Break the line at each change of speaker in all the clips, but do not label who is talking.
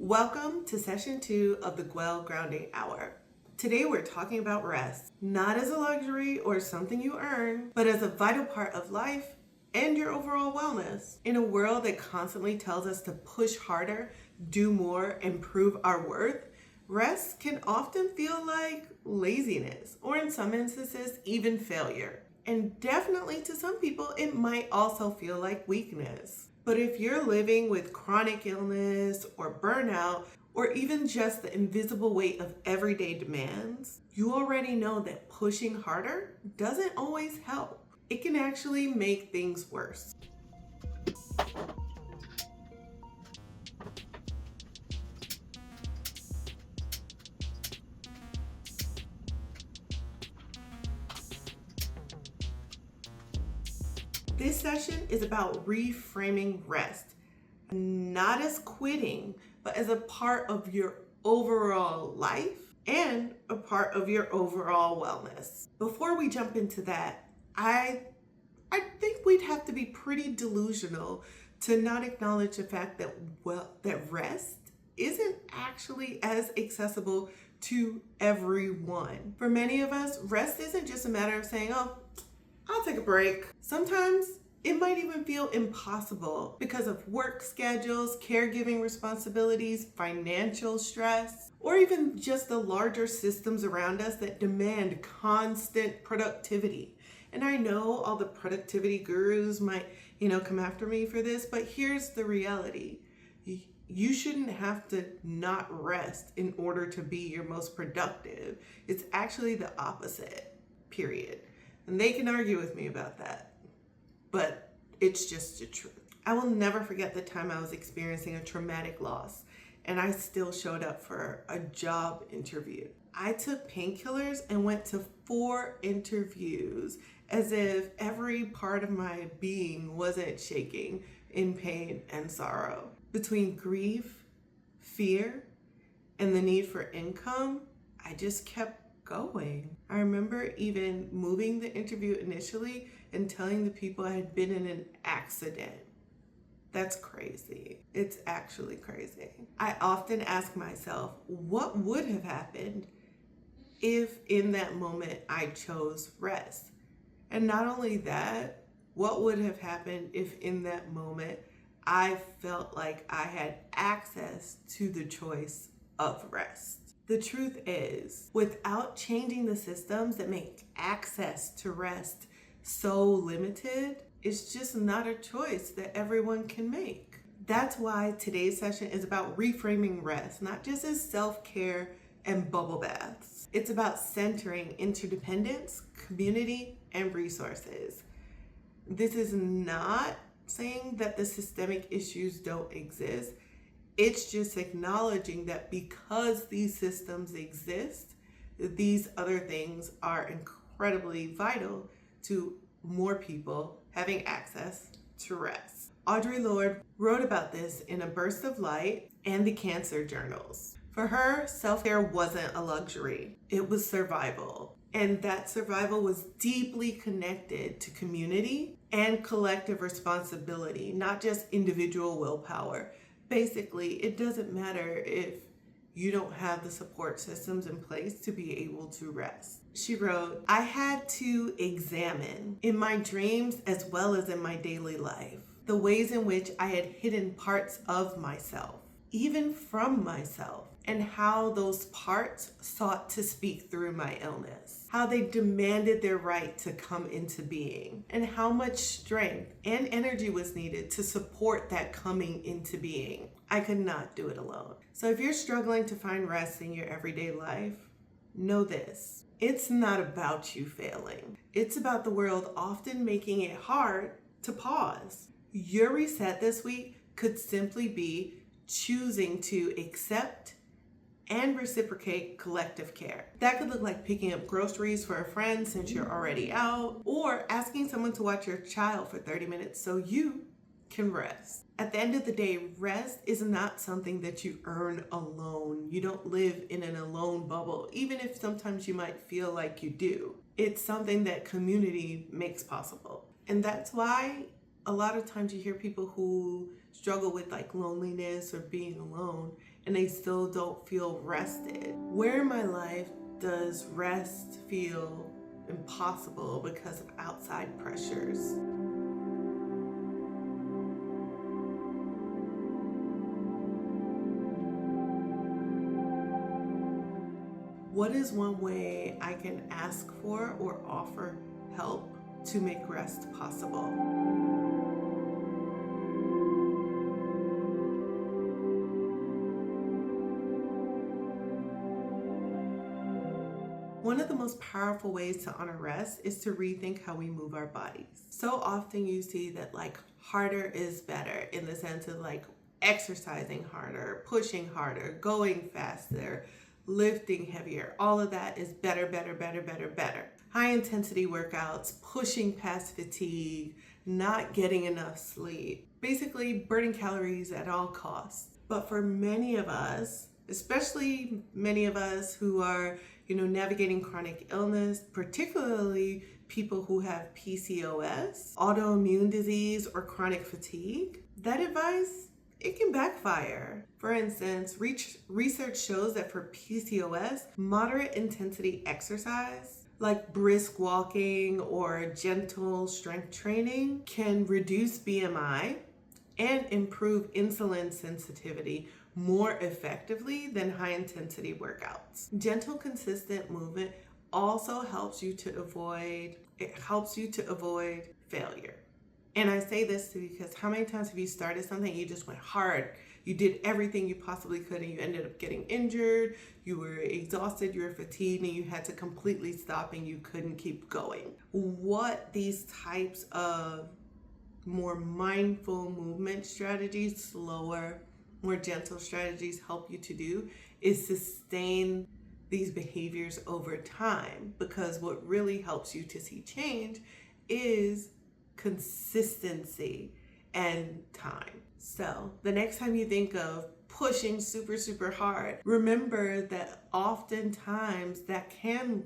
Welcome to session 2 of the Gwell Grounding Hour. Today we're talking about rest, not as a luxury or something you earn, but as a vital part of life and your overall wellness. In a world that constantly tells us to push harder, do more, and prove our worth, rest can often feel like laziness, or in some instances, even failure. And definitely to some people, it might also feel like weakness. But if you're living with chronic illness or burnout, or even just the invisible weight of everyday demands, you already know that pushing harder doesn't always help. It can actually make things worse. This session is about reframing rest, not as quitting, but as a part of your overall life and a part of your overall wellness. Before we jump into that, I think we'd have to be pretty delusional to not acknowledge the fact that rest isn't actually as accessible to everyone. For many of us, rest isn't just a matter of saying, "Oh, I'll take a break." Sometimes it might even feel impossible because of work schedules, caregiving responsibilities, financial stress, or even just the larger systems around us that demand constant productivity. And I know all the productivity gurus might, come after me for this, but here's the reality. You shouldn't have to not rest in order to be your most productive. It's actually the opposite, period. And they can argue with me about that, but it's just the truth. I will never forget the time I was experiencing a traumatic loss and I still showed up for a job interview. I took painkillers and went to 4 interviews as if every part of my being wasn't shaking in pain and sorrow. Between grief, fear, and the need for income, I just kept going. I remember even moving the interview initially and telling the people I had been in an accident. That's crazy. It's actually crazy. I often ask myself, what would have happened if in that moment I chose rest? And not only that, what would have happened if in that moment I felt like I had access to the choice of rest? The truth is, without changing the systems that make access to rest so limited, it's just not a choice that everyone can make. That's why today's session is about reframing rest, not just as self-care and bubble baths. It's about centering interdependence, community, and resources. This is not saying that the systemic issues don't exist. It's just acknowledging that because these systems exist, these other things are incredibly vital to more people having access to rest. Audre Lorde wrote about this in A Burst of Light and the Cancer Journals. For her, self-care wasn't a luxury, it was survival. And that survival was deeply connected to community and collective responsibility, not just individual willpower. Basically, it doesn't matter if you don't have the support systems in place to be able to rest. She wrote, "I had to examine in my dreams as well as in my daily life the ways in which I had hidden parts of myself, even from myself, and how those parts sought to speak through my illness, how they demanded their right to come into being, and how much strength and energy was needed to support that coming into being. I could not do it alone." So if you're struggling to find rest in your everyday life, know this. It's not about you failing. It's about the world often making it hard to pause. Your reset this week could simply be choosing to accept and reciprocate collective care. That could look like picking up groceries for a friend since you're already out, or asking someone to watch your child for 30 minutes so you can rest. At the end of the day, rest is not something that you earn alone. You don't live in an alone bubble, even if sometimes you might feel like you do. It's something that community makes possible. And that's why a lot of times you hear people who struggle with like loneliness or being alone, and they still don't feel rested? Where in my life does rest feel impossible because of outside pressures? What is one way I can ask for or offer help to make rest possible? One of the most powerful ways to honor rest is to rethink how we move our bodies. So often you see that harder is better, in the sense of exercising harder, pushing harder, going faster, lifting heavier. All of that is better, better, better, better, better. High intensity workouts, pushing past fatigue, not getting enough sleep, basically burning calories at all costs. But for many of us, especially many of us who are, navigating chronic illness, particularly people who have PCOS, autoimmune disease, or chronic fatigue, that advice, it can backfire. For instance, research shows that for PCOS, moderate intensity exercise, like brisk walking or gentle strength training, can reduce BMI and improve insulin sensitivity more effectively than high intensity workouts. Gentle, consistent movement also helps you to avoid failure. And I say this because how many times have you started something, you just went hard, you did everything you possibly could, and you ended up getting injured, you were exhausted, you were fatigued, and you had to completely stop and you couldn't keep going? What these types of more mindful movement strategies, slower, more gentle strategies help you to do is sustain these behaviors over time, because what really helps you to see change is consistency and time. So the next time you think of pushing super, super hard, remember that oftentimes that can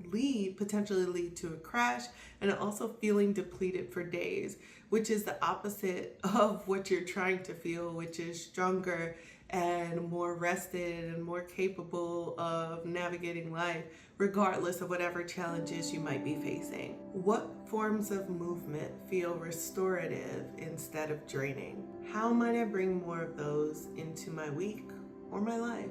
potentially lead to a crash, and also feeling depleted for days, which is the opposite of what you're trying to feel, which is stronger and more rested and more capable of navigating life, regardless of whatever challenges you might be facing. What forms of movement feel restorative instead of draining? How might I bring more of those into my week or my life?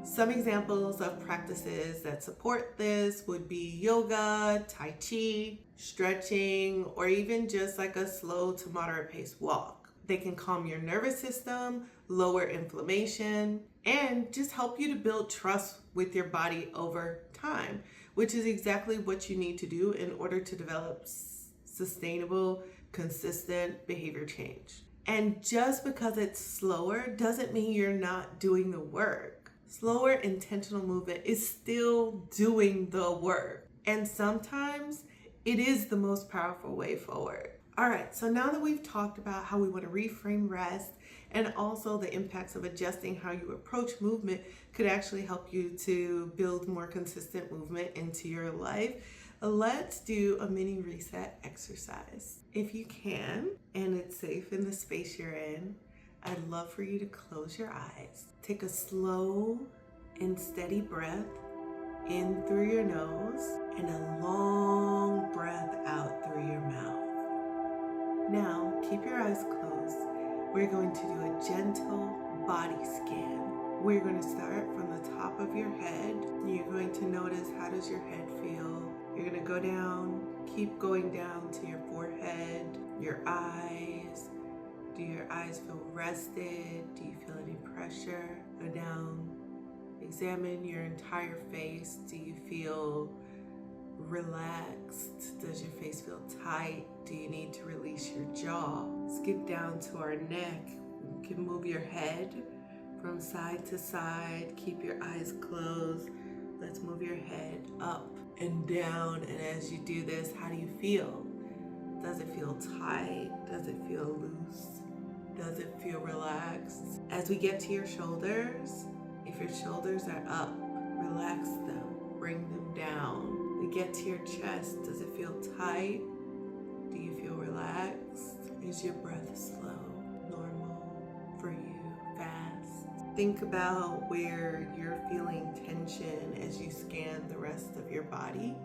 Some examples of practices that support this would be yoga, tai chi, stretching, or even just a slow to moderate pace walk. They can calm your nervous system, lower inflammation, and just help you to build trust with your body over time, which is exactly what you need to do in order to develop sustainable, consistent behavior change. And just because it's slower doesn't mean you're not doing the work. Slower intentional movement is still doing the work. And sometimes it is the most powerful way forward. All right, so now that we've talked about how we want to reframe rest, and also the impacts of adjusting how you approach movement could actually help you to build more consistent movement into your life, let's do a mini reset exercise. If you can, and it's safe in the space you're in, I'd love for you to close your eyes. Take a slow and steady breath in through your nose and a long breath out through your mouth. Now, keep your eyes closed. We're going to do a gentle body scan. We're going to start from the top of your head. You're going to notice, how does your head feel? You're going to go down, keep going down to your forehead, your eyes. Do your eyes feel rested? Do you feel any pressure? Go down, examine your entire face. Do you feel relaxed? Does your face feel tight? Do you need to release your jaw? Skip down to our neck. You can move your head from side to side. Keep your eyes closed. Let's move your head up and down. And as you do this, how do you feel? Does it feel tight? Does it feel loose? Does it feel relaxed? As we get to your shoulders, if your shoulders are up, relax them, bring them down. We get to your chest. Does it feel tight? Do you feel Is your breath slow, normal, for you, fast? Think about where you're feeling tension as you scan the rest of your body.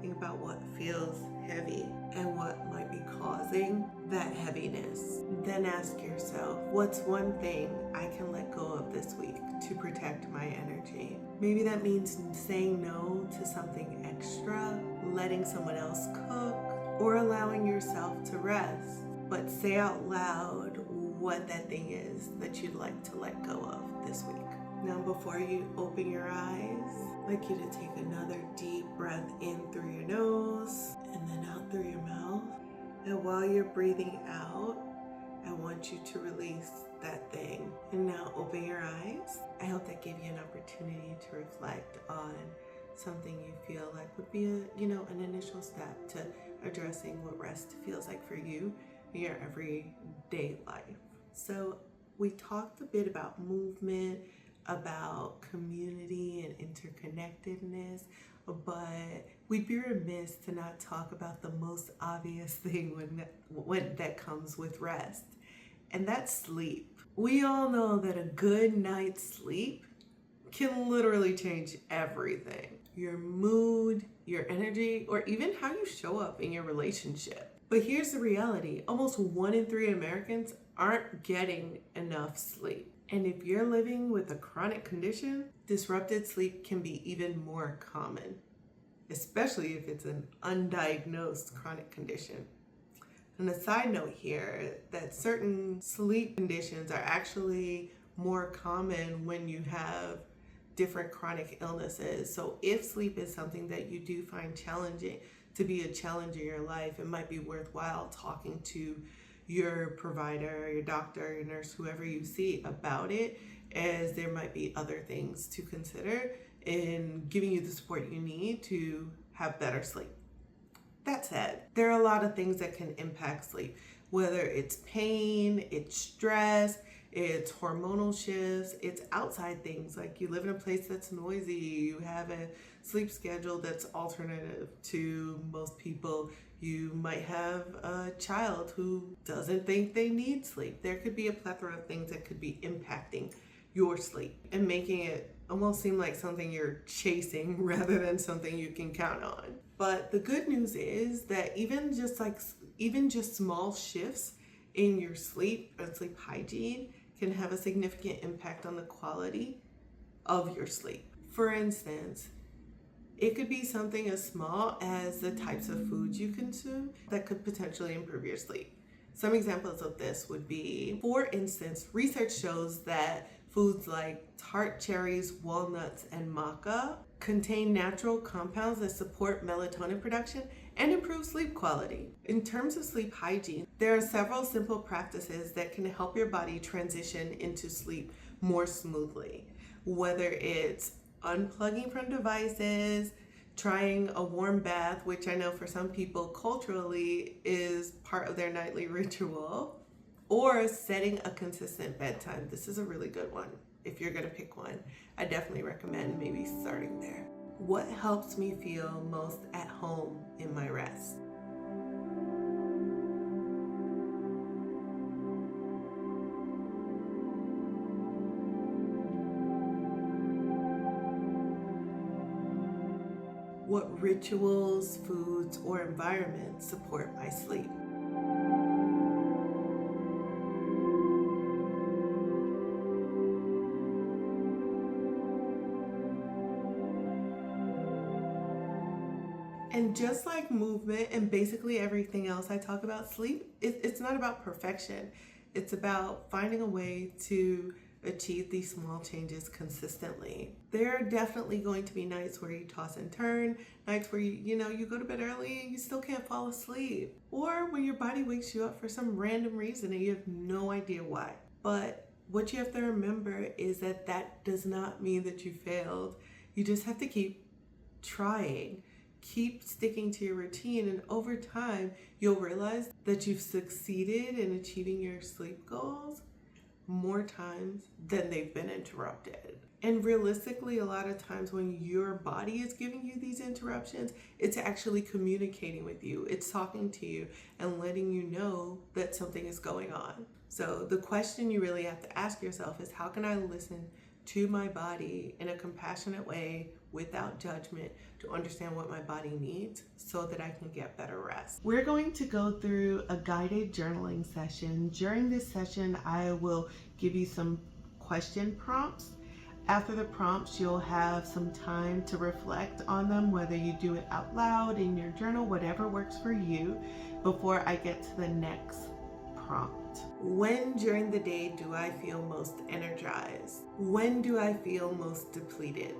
Think about what feels heavy and what might be causing that heaviness. Then ask yourself, what's one thing I can let go of this week to protect my energy? Maybe that means saying no to something extra, letting someone else cook, or allowing yourself to rest. But say out loud what that thing is that you'd like to let go of this week. Now, before you open your eyes, I'd like you to take another deep breath in through your nose and then out through your mouth. And while you're breathing out, I want you to release that thing. And now open your eyes. I hope that gave you an opportunity to reflect on something you feel like would be an initial step to addressing what rest feels like for you in your everyday life. So we talked a bit about movement, about community and interconnectedness, but we'd be remiss to not talk about the most obvious thing when that comes with rest, and that's sleep. We all know that a good night's sleep can literally change everything. Your mood, your energy, or even how you show up in your relationship. But here's the reality. Almost 1 in 3 Americans aren't getting enough sleep. And if you're living with a chronic condition, disrupted sleep can be even more common, especially if it's an undiagnosed chronic condition. And a side note here, that certain sleep conditions are actually more common when you have different chronic illnesses. So if sleep is something that you do find challenging, to be a challenge in your life, it might be worthwhile talking to your provider, your doctor, your nurse, whoever you see about it, as there might be other things to consider in giving you the support you need to have better sleep. That said, there are a lot of things that can impact sleep, whether it's pain, it's stress, it's hormonal shifts, it's outside things like you live in a place that's noisy, you have a sleep schedule that's alternative to most people, you might have a child who doesn't think they need sleep. There could be a plethora of things that could be impacting your sleep and making it almost seem like something you're chasing rather than something you can count on. But the good news is that even just small shifts in your sleep and sleep hygiene can have a significant impact on the quality of your sleep. For instance, it could be something as small as the types of foods you consume that could potentially improve your sleep. Some examples of this would be, for instance, research shows that foods like tart cherries, walnuts, and maca contain natural compounds that support melatonin production and improve sleep quality. In terms of sleep hygiene, there are several simple practices that can help your body transition into sleep more smoothly. Whether it's unplugging from devices, trying a warm bath, which I know for some people culturally is part of their nightly ritual, or setting a consistent bedtime. This is a really good one. If you're gonna pick one, I definitely recommend maybe starting there. What helps me feel most at home in my rest? What rituals, foods, or environments support my sleep? And just like movement and basically everything else I talk about, sleep, it's not about perfection. It's about finding a way to achieve these small changes consistently. There are definitely going to be nights where you toss and turn, nights where you go to bed early and you still can't fall asleep, or when your body wakes you up for some random reason and you have no idea why. But what you have to remember is that that does not mean that you failed. You just have to keep trying. Keep sticking to your routine, and over time you'll realize that you've succeeded in achieving your sleep goals more times than they've been interrupted. And realistically, a lot of times when your body is giving you these interruptions, it's actually communicating with you. It's talking to you and letting you know that something is going on. So the question you really have to ask yourself is, how can I listen to my body in a compassionate way without judgment to understand what my body needs so that I can get better rest? We're going to go through a guided journaling session. During this session, I will give you some question prompts. After the prompts, you'll have some time to reflect on them, whether you do it out loud in your journal, whatever works for you, before I get to the next prompt. When during the day do I feel most energized? When do I feel most depleted?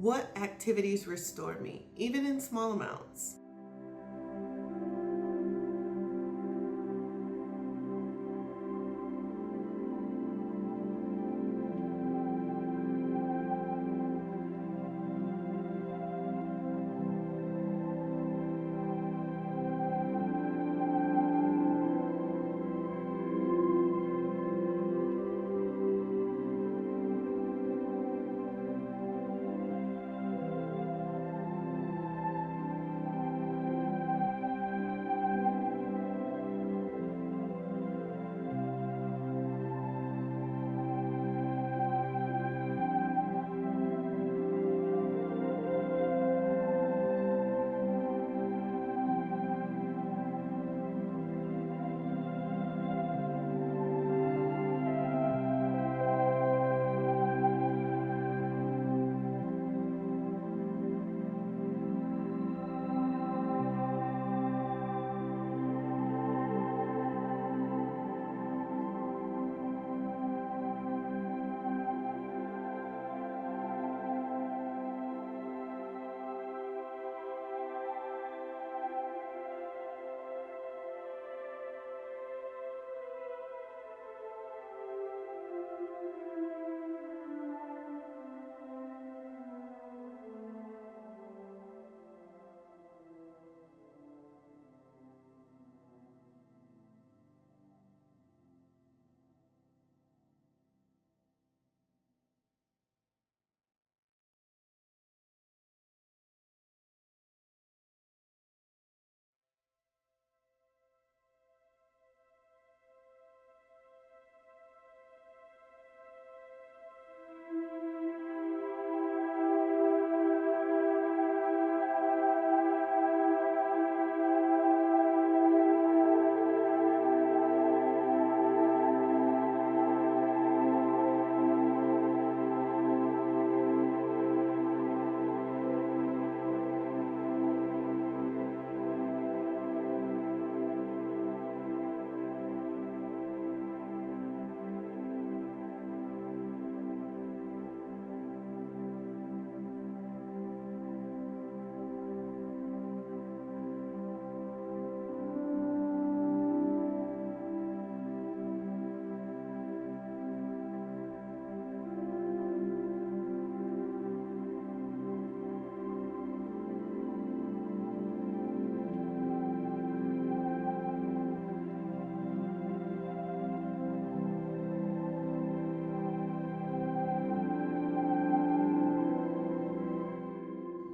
What activities restore me, even in small amounts?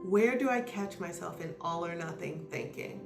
Where do I catch myself in all or nothing thinking?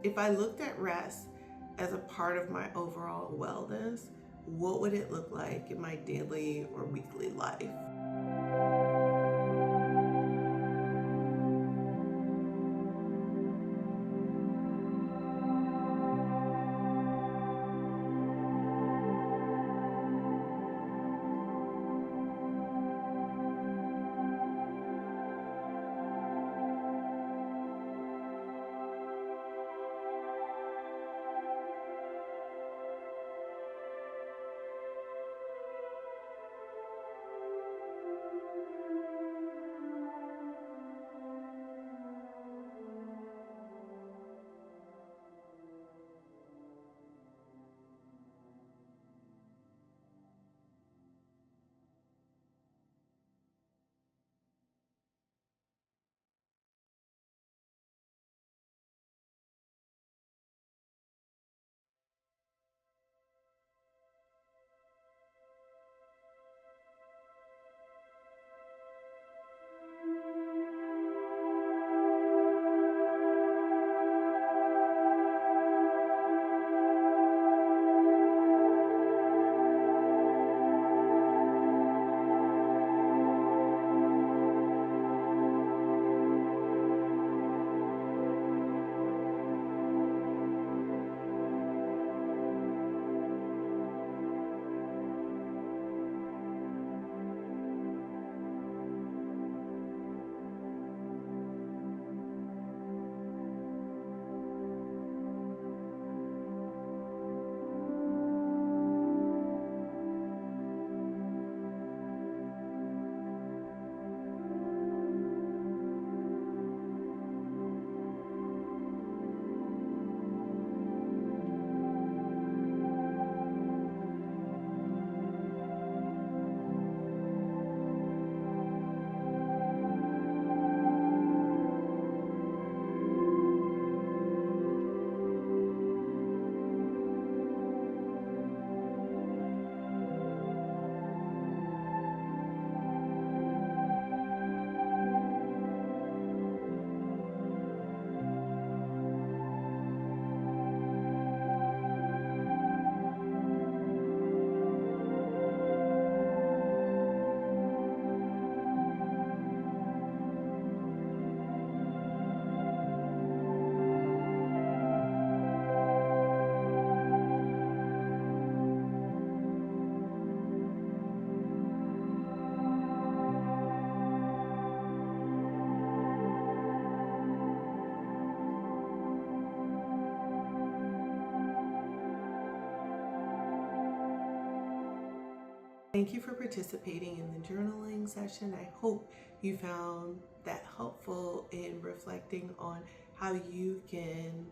If I looked at rest as a part of my overall wellness, what would it look like in my daily or weekly life? Thank you for participating in the journaling session. I hope you found that helpful in reflecting on how you can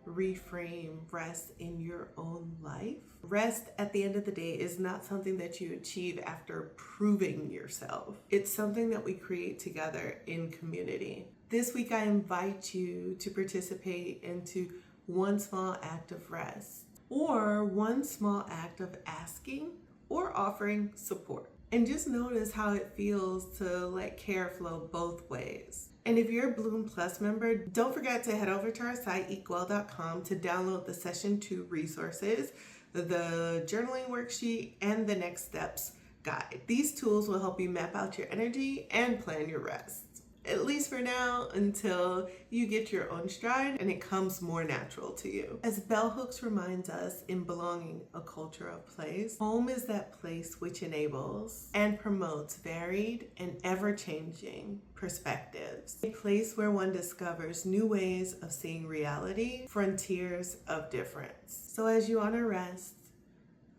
reframe rest in your own life. Rest at the end of the day is not something that you achieve after proving yourself. It's something that we create together in community. This week I invite you to participate into one small act of rest or one small act of asking or offering support. And just notice how it feels to let care flow both ways. And if you're a Bloom Plus member, don't forget to head over to our site, eatgwell.com, to download the Session 2 resources, the journaling worksheet, and the next steps guide. These tools will help you map out your energy and plan your rest. At least for now, until you get your own stride and it comes more natural to you. As Bell Hooks reminds us in Belonging, a Culture of Place, home is that place which enables and promotes varied and ever-changing perspectives. A place where one discovers new ways of seeing reality, frontiers of difference. So as you honor rest,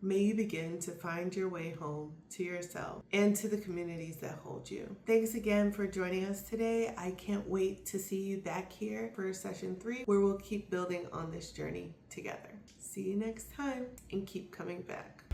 may you begin to find your way home to yourself and to the communities that hold you. Thanks again for joining us today. I can't wait to see you back here for session 3, where we'll keep building on this journey together. See you next time and keep coming back.